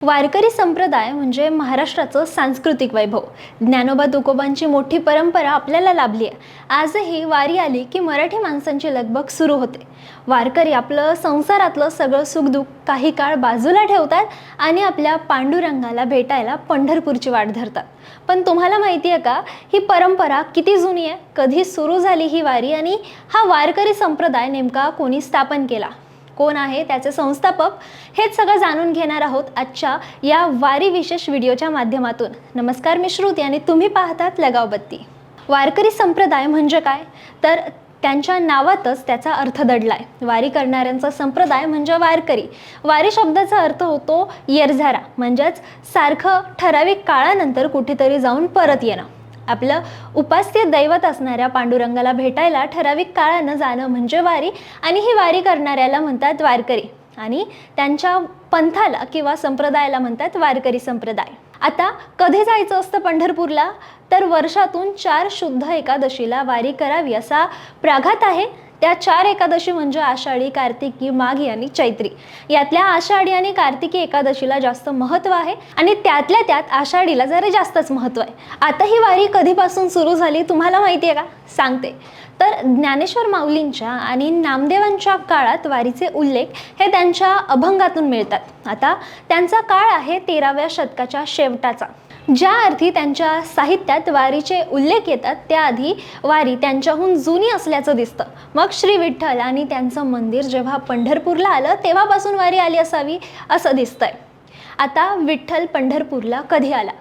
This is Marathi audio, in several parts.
वारकरी संप्रदाय म्हणजे महाराष्ट्राचं सांस्कृतिक वैभव. ज्ञानोबा तुकोबांची मोठी परंपरा आपल्याला लाभली आहे. आजही वारी आली की मराठी माणसांची लगबग सुरू होते. वारकरी आपलं संसारातलं सगळं सुखदुःख काही काळ बाजूला ठेवतात आणि आपल्या पांडुरंगाला भेटायला पंढरपूरची वाट धरतात. पण तुम्हाला माहिती आहे का, ही परंपरा किती जुनी आहे, कधी सुरू झाली ही वारी आणि हा वारकरी संप्रदाय नेमका कोणी स्थापन केला, कोण आहे त्याचे संस्थापक, हेच सगळं जाणून घेणार आहोत आजच्या या वारी विशेष व्हिडिओच्या माध्यमातून. नमस्कार, मी श्रुती आणि तुम्ही पाहतात लगावबत्ती. वारकरी संप्रदाय म्हणजे काय, तर त्यांच्या नावातच त्याचा अर्थ दडलाय. वारी करणाऱ्यांचा संप्रदाय म्हणजे वारकरी. वारी शब्दाचा अर्थ होतो येरझारा, म्हणजेच सारखं ठराविक काळानंतर कुठेतरी जाऊन परत येणं. आपलं उपास्य दैवत असणाऱ्या पांडुरंगाला भेटायला ठराविक काळानं जाणं म्हणजे वारी, आणि ही वारी करणाऱ्याला म्हणतात वारकरी, आणि त्यांच्या पंथाला किंवा संप्रदायाला म्हणतात वारकरी संप्रदाय. आता कधी जायचं असतं पंढरपूरला, तर वर्षातून 4 शुद्ध एकादशीला वारी करावी असा प्राघात आहे. त्या 4 एकादशी म्हणजे आषाढी, कार्तिकी, माघी आणि चैत्री. यातल्या आषाढी आणि कार्तिकी एकादशीला जास्त महत्त्व आहे आणि त्यातल्या त्यात आषाढीला जरा जास्तच महत्त्व आहे. आता ही वारी कधीपासून सुरू झाली तुम्हाला माहिती आहे का, सांगते. तर ज्ञानेश्वर माऊलींच्या आणि नामदेवांच्या काळात वारीचे उल्लेख हे त्यांच्या अभंगातून मिळतात. आता त्यांचा काळ आहे 13व्या शतकाच्या शेवटाचा. ज्या अर्थी त्यांच्या साहित्यात वारीचे उल्लेख येतात, त्याआधी वारी त्यांच्याहून जुनी असल्याचं दिसतं. मग श्री विठ्ठल आणि त्यांचं मंदिर जेव्हा पंढरपूरला आलं तेव्हापासून वारी आली असावी असं दिसतंय. आता विठ्ठल पंढरपूरला कधी आला,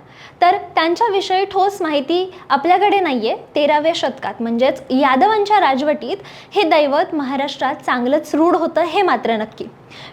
तर त्यांच्याविषयी ठोस माहिती आपल्याकडे नाहीये. 13व्या शतकात म्हणजेच यादवांच्या राजवटीत हे दैवत महाराष्ट्रात चांगलंच रूढ होतं हे मात्र नक्की.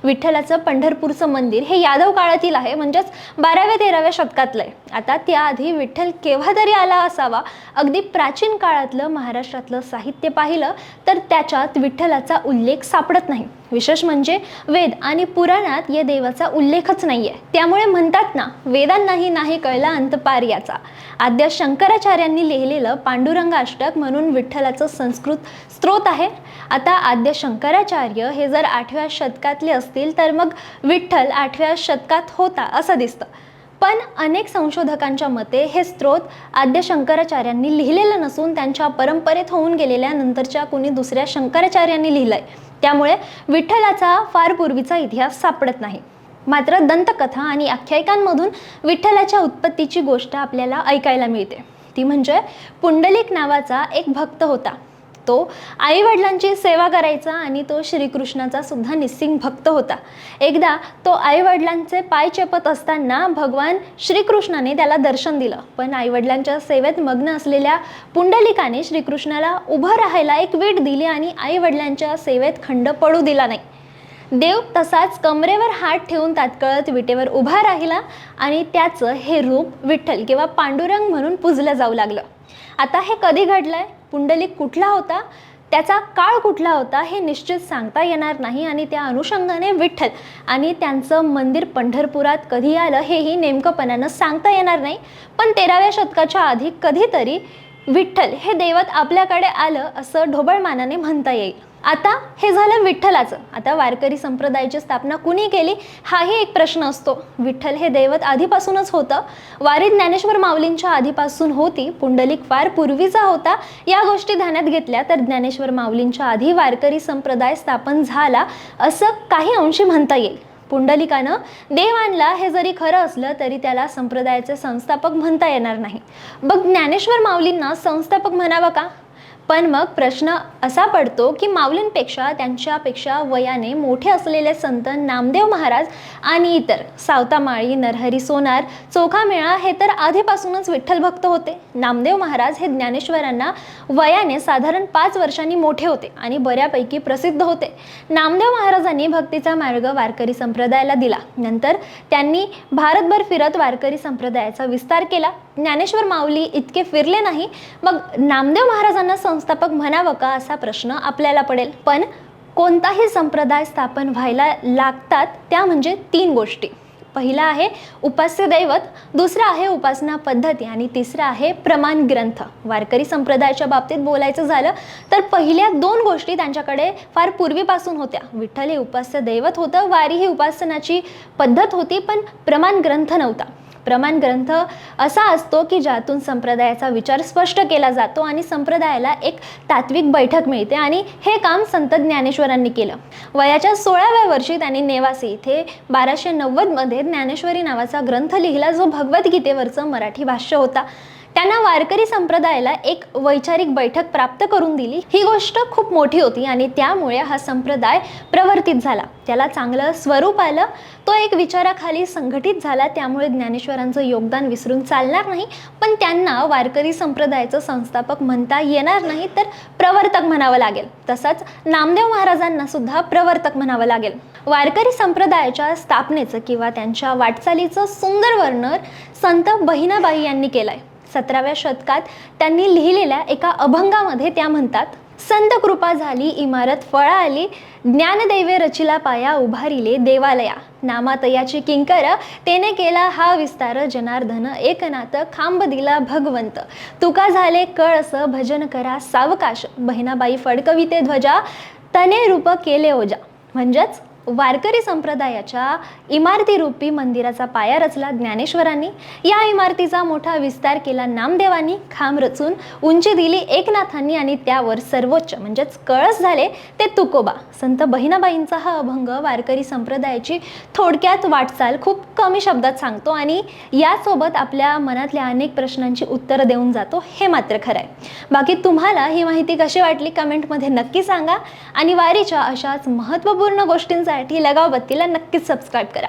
विठ्ठलाचं पंढरपूरचं मंदिर हे यादव काळातील आहे, म्हणजेच 12व्या-13व्या शतकातलं आहे. आता त्याआधी विठ्ठल केव्हा तरी आला असावा. अगदी प्राचीन काळातलं महाराष्ट्रातलं साहित्य पाहिलं तर त्याच्यात विठ्ठलाचा उल्लेख सापडत नाही. विशेष म्हणजे वेद आणि पुराणात या देवाचा उल्लेखच नाहीये. त्यामुळे म्हणतात ना, वेदांनाही नाही कळला अंत पार याचा. आद्य शंकराचार्यांनी लिहिलेलं पांडुरंग अष्टक म्हणून विठ्ठलाचं संस्कृत स्त्रोत आहे. आता आद्य शंकराचार्य हे जर 8व्या शतकातले असतील तर मग विठ्ठल 8व्या शतकात होता असं दिसतं. पण अनेक संशोधकांच्या मते हे स्त्रोत आद्य शंकराचार्यांनी लिहिलेलं नसून त्यांच्या परंपरेत होऊन गेलेल्या नंतरच्या कोणी दुसऱ्या शंकराचार्यांनी लिहिलंय. त्यामुळे विठ्ठलाचा फार पूर्वीचा इतिहास सापडत नाही. मात्र दंतकथा आणि आख्यायिकांमधून विठ्ठलाच्या उत्पत्तीची गोष्ट आपल्याला ऐकायला मिळते. ती म्हणजे पुंडलिक नावाचा एक भक्त होता. तो आई वडिलांची सेवा करायचा आणि तो श्रीकृष्णाचा सुद्धा निस्सिंग भक्त होता. एकदा तो आई वडिलांचे पाय चेपत असताना भगवान श्रीकृष्णाने त्याला दर्शन दिलं. पण आई वडिलांच्या सेवेत मग्न असलेल्या पुंडलिकाने श्रीकृष्णाला उभं राहायला एक वीट दिली आणि आई वडिलांच्या सेवेत खंड पडू दिला नाही. देव तसाच कमरेवर हात ठेवून तात्काळत विटेवर उभा राहिला आणि त्याचं हे रूप विठ्ठल किंवा पांडुरंग म्हणून पूजलं जाऊ लागलं. आता हे कधी घडलंय, पुंडलिक कुठला होता, त्याचा काळ कुठला होता हे निश्चित सांगता येणार नाही आणि त्या अनुषंगाने विठ्ठल आणि त्यांचं मंदिर पंढरपुरात कधी आलं हेही नेमकंपणानं सांगता येणार नाही. पण 13व्या शतकाच्या आधी कधीतरी विठ्ठल हे दैवत आपल्याकडे आलं असं ढोबळमानाने म्हणता येईल. आता हे झालं विठ्ठलाचं. आता वारकरी संप्रदायाची स्थापना कुणी केली हाही एक प्रश्न असतो. विठ्ठल हे दैवत आधीपासूनच होतं. वारी ज्ञानेश्वर माऊलींच्या आधीपासून होती. पुंडलिक फार पूर्वीचा होता. या गोष्टी ध्यानात घेतल्या तर ज्ञानेश्वर माऊलींच्या आधी वारकरी संप्रदाय स्थापन झाला असं काही अंशी म्हणता येईल. पुंडलिकानं देव आणला हे जरी खरं असलं तरी त्याला संप्रदायाचे संस्थापक म्हणता येणार नाही. मग ज्ञानेश्वर माऊलींना संस्थापक म्हणावं का? पण मग प्रश्न असा पडतो की माऊलींपेक्षा त्यांच्यापेक्षा वयाने मोठे असलेले संत नामदेव महाराज आणि इतर सावतामाळी, नरहरी सोनार, चोखामेळा हे तर आधीपासूनच विठ्ठल भक्त होते. नामदेव महाराज हे ज्ञानेश्वरांना वयाने साधारण 5 वर्षांनी मोठे होते आणि बऱ्यापैकी प्रसिद्ध होते. नामदेव महाराजांनी भक्तीचा मार्ग वारकरी संप्रदायाला दिला. नंतर त्यांनी भारतभर फिरत वारकरी संप्रदायाचा विस्तार केला. ज्ञानेश्वर माऊली इतके फिरले नाही. मग नामदेव महाराजांना संस्थापक म्हणावं का असा प्रश्न आपल्याला पडेल. पण कोणताही संप्रदाय स्थापन व्हायला लागतात त्या म्हणजे 3 गोष्टी. पहिला आहे उपास्य दैवत, दुसरा आहे उपासना पद्धती आणि तिसरा आहे प्रमाण ग्रंथ. वारकरी संप्रदायाच्या बाबतीत बोलायचं झालं तर पहिल्या दोन गोष्टी त्यांच्याकडे फार पूर्वीपासून होत्या. विठ्ठल हे उपास्य दैवत होतं, वारी ही उपासनाची पद्धत होती, पण प्रमाण ग्रंथ नव्हता. प्रमाण ग्रंथ असा असतो की ज्यातून संप्रदायाचा विचार स्पष्ट केला जातो आणि संप्रदायाला एक तात्विक बैठक मिळते आणि हे काम संत ज्ञानेश्वरांनी केलं. वयाच्या 16व्या वर्षी त्यांनी नेवासे इथे 1290 मध्ये ज्ञानेश्वरी नावाचा ग्रंथ लिहिला, जो भगवद्गीतेवरचं मराठी भाष्य होता. त्यांना वारकरी संप्रदायाला एक वैचारिक बैठक प्राप्त करून दिली. ही गोष्ट खूप मोठी होती आणि त्यामुळे हा संप्रदाय प्रवर्तित झाला, त्याला चांगलं स्वरूप आलं, तो एक विचाराखाली संघटित झाला. त्यामुळे ज्ञानेश्वरांचं योगदान विसरून चालणार नाही, पण त्यांना वारकरी संप्रदायाचं संस्थापक म्हणता येणार नाही, तर प्रवर्तक म्हणावं लागेल. तसंच नामदेव महाराजांना सुद्धा प्रवर्तक म्हणावं लागेल. वारकरी संप्रदायाच्या स्थापनेचं किंवा त्यांच्या वाटचालीचं सुंदर वर्णन संत बहिणाबाई यांनी केलंय. 17व्या शतकात त्यांनी लिहिलेल्या एका अभंगामध्ये त्या म्हणतात, संत कृपा झाली इमारत फळा आली, ज्ञानदैवे रचिला पाया उभारिले देवालया, नामातयाची किंकर तेने केला हा विस्तार, जनार्दन एकनाथ खांब दिला भगवंत, तुका झाले कळस भजन करा सावकाश, बहिणाबाई फडकविते ध्वजा तने रूप केले ओजा. म्हणजेच वारकरी संप्रदायाच्या इमारतीरूपी मंदिराचा पाया रचला ज्ञानेश्वरांनी, या इमारतीचा मोठा विस्तार केला नामदेवांनी, खांब रचून उंची दिली एकनाथांनी आणि त्यावर सर्वोच्च म्हणजेच कळस झाले ते तुकोबा. संत बहिणाबाईंचा हा अभंग वारकरी संप्रदायाची थोडक्यात वाटचाल खूप कमी शब्दात सांगतो आणि यासोबत आपल्या मनातल्या अनेक प्रश्नांची उत्तरं देऊन जातो, हे मात्र खरं आहे. बाकी तुम्हाला ही माहिती कशी वाटली कमेंटमध्ये नक्की सांगा आणि वारीच्या अशाच महत्त्वपूर्ण गोष्टींसाठी लगाव बत्तीला नक्कीच सबस्क्राईब करा.